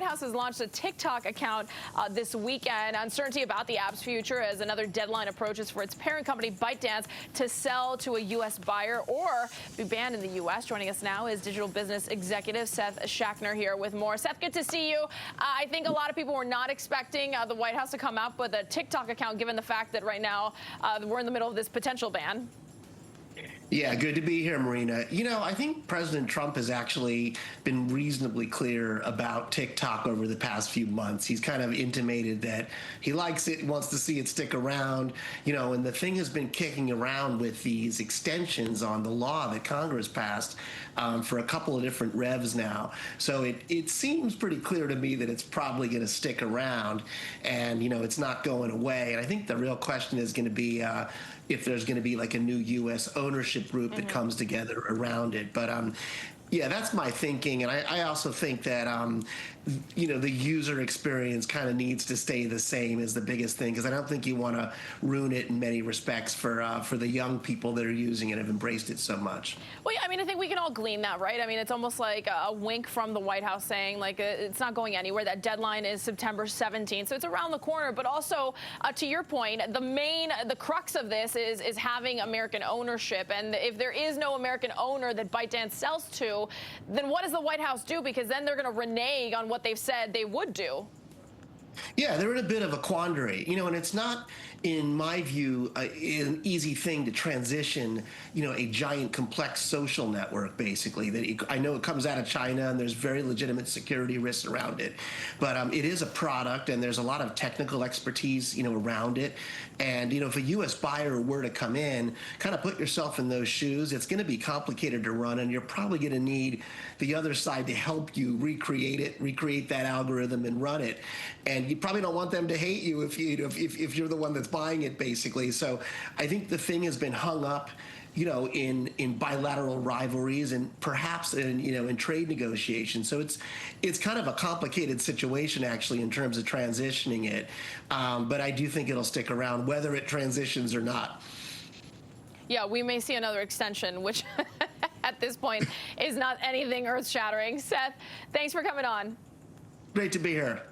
White House has launched a TikTok account this weekend. Uncertainty about the app's future as another deadline approaches for its parent company, ByteDance, to sell to a U.S. buyer or be banned in the U.S. Joining us now is digital business executive Seth Schachner here with more. Seth, good to see you. I think a lot of people were not expecting the White House to come up with a TikTok account, given the fact that right now we're in the middle of this potential ban. Yeah, good to be here, Marina. You know, I think President Trump has actually been reasonably clear about TikTok over the past few months. He's kind of intimated that he likes it, wants to see it stick around, you know, and the thing has been kicking around with these extensions on the law that Congress passed for a couple of different revs now. So it seems pretty clear to me that it's probably going to stick around and, you know, it's not going away. And I think the real question is going to be if there's going to be like a new U.S. ownership group that comes together around it. But yeah, that's my thinking. And I also think that, you know, the user experience kind of needs to stay the same is the biggest thing, because I don't think you want to ruin it in many respects for the young people that are using it and have embraced it so much. Well, yeah, I mean, I think we can all glean that, right? I mean, it's almost like a wink from the White House saying, like, it's not going anywhere. That deadline is September 17th, so it's around the corner. But also, to your point, the crux of this is having American ownership. And if there is no American owner that ByteDance sells to, then what does the White House do? Because then they're going to renege on what they've said they would do. Yeah, they're in a bit of a quandary, you know, and it's not, in my view, an easy thing to transition, you know, a giant complex social network, basically. That I know it comes out of China and there's very legitimate security risks around it, but it is a product and there's a lot of technical expertise, you know, around it. And, you know, if a U.S. buyer were to come in, kind of put yourself in those shoes, it's going to be complicated to run, and you're probably going to need the other side to help you recreate that algorithm and run it. And you probably don't want them to hate you if you're the one that's buying it, basically. So I think the thing has been hung up, you know, in bilateral rivalries and perhaps in trade negotiations. So it's kind of a complicated situation, actually, in terms of transitioning it. But I do think it'll stick around, whether it transitions or not. Yeah, we may see another extension, which at this point is not anything earth-shattering. Seth, thanks for coming on. Great to be here.